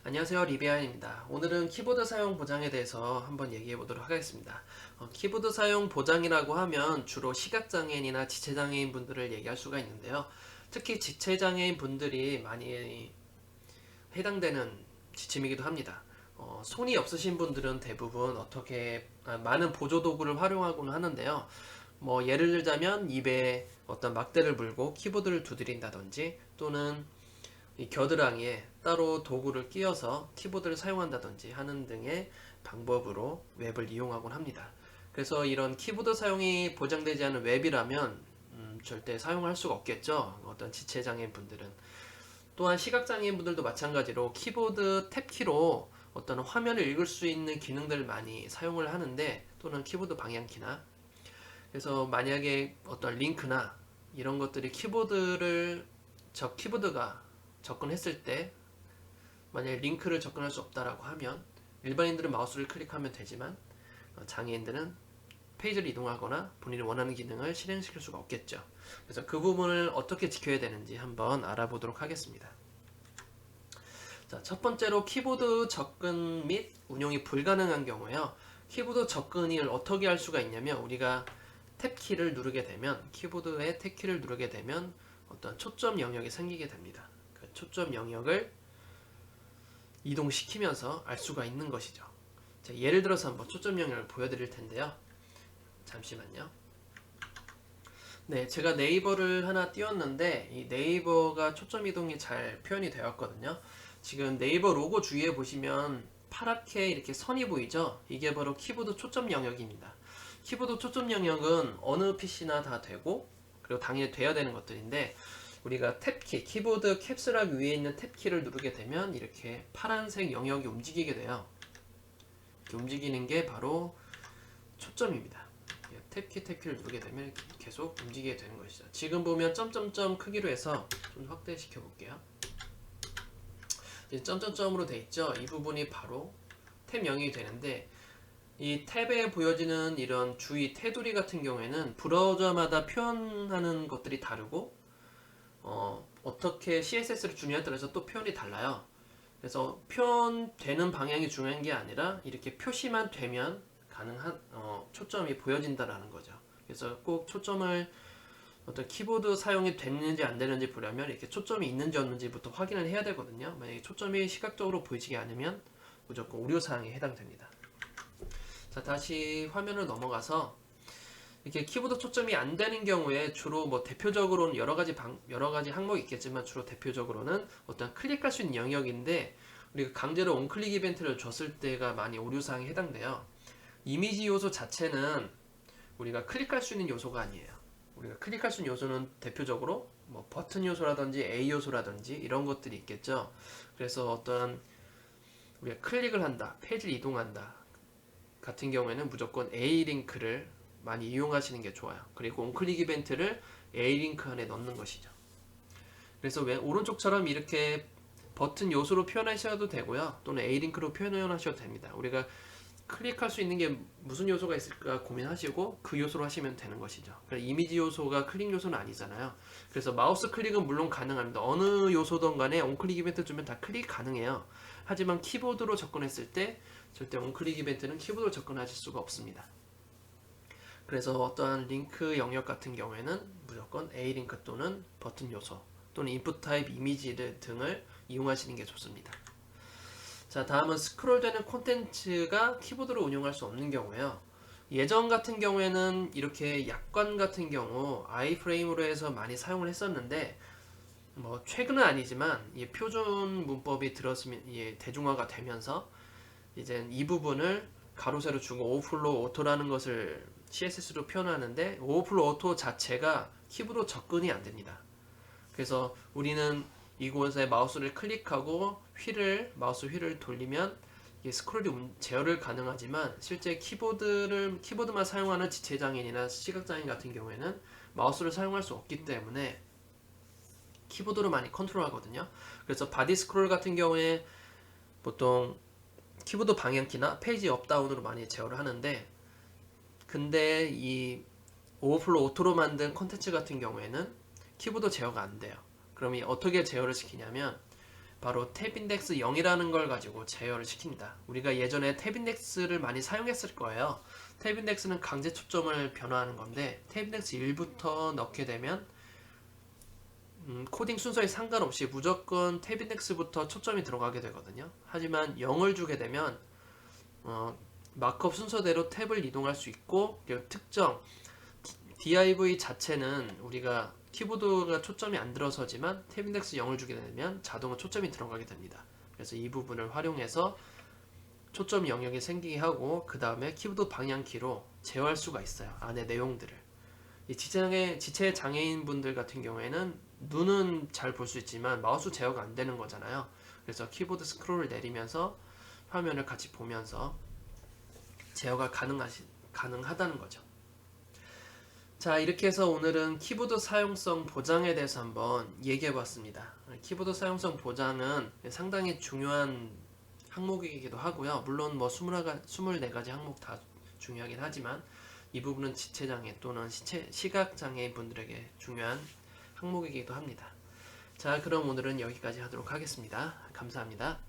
안녕하세요, 리비안입니다. 오늘은 키보드 사용 보장에 대해서 한번 얘기해 보도록 하겠습니다. 키보드 사용 보장이라고 하면 주로 시각장애인이나 지체장애인 분들을 얘기할 수가 있는데요. 특히 지체장애인 분들이 많이 해당되는 지침이기도 합니다. 손이 없으신 분들은 대부분 많은 보조 도구를 활용하고는 하는데요. 예를 들자면 입에 어떤 막대를 물고 키보드를 두드린다든지 또는 이 겨드랑이에 따로 도구를 끼워서 키보드를 사용한다든지 하는 등의 방법으로 웹을 이용하곤 합니다. 그래서 이런 키보드 사용이 보장되지 않은 웹이라면 절대 사용할 수가 없겠죠. 어떤 지체장애인 분들은. 또한 시각장애인 분들도 마찬가지로 키보드 탭키로 어떤 화면을 읽을 수 있는 기능들을 많이 사용을 하는데, 또는 키보드 방향키나, 그래서 만약에 어떤 링크나 이런 것들이 키보드가 접근했을 때 만약에 링크를 접근할 수 없다라고 하면, 일반인들은 마우스를 클릭하면 되지만 장애인들은 페이지를 이동하거나 본인이 원하는 기능을 실행시킬 수가 없겠죠. 그래서 그 부분을 어떻게 지켜야 되는지 한번 알아보도록 하겠습니다. 자, 첫 번째로 키보드 접근 및 운용이 불가능한 경우에요. 키보드 접근을 어떻게 할 수가 있냐면, 우리가 탭키를 누르게 되면, 키보드의 탭키를 누르게 되면 어떤 초점 영역이 생기게 됩니다. 그 초점 영역을 이동시키면서 알 수가 있는 것이죠. 자, 예를 들어서 한번 초점 영역을 보여드릴 텐데요. 잠시만요. 네, 제가 네이버를 하나 띄웠는데 이 네이버가 초점 이동이 잘 표현이 되었거든요. 지금 네이버 로고 주위에 보시면 파랗게 이렇게 선이 보이죠? 이게 바로 키보드 초점 영역입니다. 키보드 초점 영역은 어느 PC나 다 되고, 그리고 당연히 돼야 되는 것들인데, 우리가 탭키, 키보드 캡스락 위에 있는 탭키를 누르게 되면 이렇게 파란색 영역이 움직이게 돼요. 이렇게 움직이는 게 바로 초점입니다. 탭키를 누르게 되면 계속 움직이게 되는 것이죠. 지금 보면 점점점 크기로 해서 좀 확대시켜 볼게요. 이제 점점점으로 돼 있죠. 이 부분이 바로 탭 영역이 되는데, 이 탭에 보여지는 이런 주위 테두리 같은 경우에는 브라우저마다 표현하는 것들이 다르고, 어떻게 CSS를 주냐에 따라서 또 표현이 달라요. 그래서 표현되는 방향이 중요한 게 아니라 이렇게 표시만 되면 가능한 초점이 보여진다라는 거죠. 그래서 꼭 초점을 어떤 키보드 사용이 됐는지 안 되는지 보려면 이렇게 초점이 있는지 없는지부터 확인을 해야 되거든요. 만약에 초점이 시각적으로 보이지 않으면 무조건 우려사항에 해당됩니다. 자, 다시 화면을 넘어가서 이렇게 키보드 초점이 안 되는 경우에 주로 대표적으로는 여러 가지 항목이 있겠지만, 주로 대표적으로는 어떤 클릭할 수 있는 영역인데, 우리가 강제로 onClick 이벤트를 줬을 때가 많이 오류사항에 해당돼요. 이미지 요소 자체는 우리가 클릭할 수 있는 요소가 아니에요. 우리가 클릭할 수 있는 요소는 대표적으로 버튼 요소라든지 A 요소라든지 이런 것들이 있겠죠. 그래서 어떤 우리가 클릭을 한다, 페이지를 이동한다 같은 경우에는 무조건 A 링크를 많이 이용하시는 게 좋아요. 그리고 onClick 이벤트를 A 링크 안에 넣는 것이죠. 그래서 오른쪽처럼 이렇게 버튼 요소로 표현하셔도 되고요, 또는 A 링크로 표현하셔도 됩니다. 우리가 클릭할 수 있는 게 무슨 요소가 있을까 고민하시고 그 요소로 하시면 되는 것이죠. 이미지 요소가 클릭 요소는 아니잖아요. 그래서 마우스 클릭은 물론 가능합니다. 어느 요소든 간에 onClick 이벤트 주면 다 클릭 가능해요. 하지만 키보드로 접근했을 때 절대 onClick 이벤트는 키보드로 접근하실 수가 없습니다. 그래서 어떠한 링크 영역 같은 경우에는 무조건 A 링크 또는 버튼 요소 또는 인풋 타입 이미지 등을 이용하시는 게 좋습니다. 자, 다음은 스크롤되는 콘텐츠가 키보드로 운용할 수 없는 경우예요. 예전 같은 경우에는 이렇게 약관 같은 경우 아이프레임으로 해서 많이 사용을 했었는데, 최근은 아니지만 표준 문법이 대중화가 되면서 이제 이 부분을 가로 세로 주고 오버플로우 오토라는 것을 CSS로 표현하는데, 오버플로우 오토 자체가 키보드 접근이 안 됩니다. 그래서 우리는 이곳에 마우스를 클릭하고 마우스 휠을 돌리면 스크롤이 제어를 가능하지만, 실제 키보드만 사용하는 지체장애인이나 시각장애인 같은 경우에는 마우스를 사용할 수 없기 때문에 키보드로 많이 컨트롤하거든요. 그래서 바디 스크롤 같은 경우에 보통 키보드 방향키나 페이지 업다운으로 많이 제어를 하는데, 근데 이 오버플로우 오토로 만든 콘텐츠 같은 경우에는 키보드 제어가 안 돼요. 그럼 어떻게 제어를 시키냐면, 바로 탭 인덱스 0이라는 걸 가지고 제어를 시킵니다. 우리가 예전에 탭 인덱스를 많이 사용했을 거예요. 탭 인덱스는 강제 초점을 변화하는 건데 탭 인덱스 1부터 넣게 되면 코딩 순서에 상관없이 무조건 탭 인덱스부터 초점이 들어가게 되거든요. 하지만 0을 주게 되면 마크업 순서대로 탭을 이동할 수 있고, 그리고 특정 div 자체는 우리가 키보드가 초점이 안 들어서지만 탭 인덱스 0을 주게 되면 자동으로 초점이 들어가게 됩니다. 그래서 이 부분을 활용해서 초점 영역이 생기게 하고 그 다음에 키보드 방향키로 제어할 수가 있어요. 안에 내용들을. 이 지체 장애인 분들 같은 경우에는 눈은 잘 볼 수 있지만 마우스 제어가 안 되는 거잖아요. 그래서 키보드 스크롤을 내리면서 화면을 같이 보면서 제어가 가능하다는 거죠. 자, 이렇게 해서 오늘은 키보드 사용성 보장에 대해서 한번 얘기해 봤습니다. 키보드 사용성 보장은 상당히 중요한 항목이기도 하고요. 물론 뭐 24가지 항목 다 중요하긴 하지만 이 부분은 지체장애 또는 시각장애인 분들에게 중요한 항목이기도 합니다. 자, 그럼 오늘은 여기까지 하도록 하겠습니다. 감사합니다.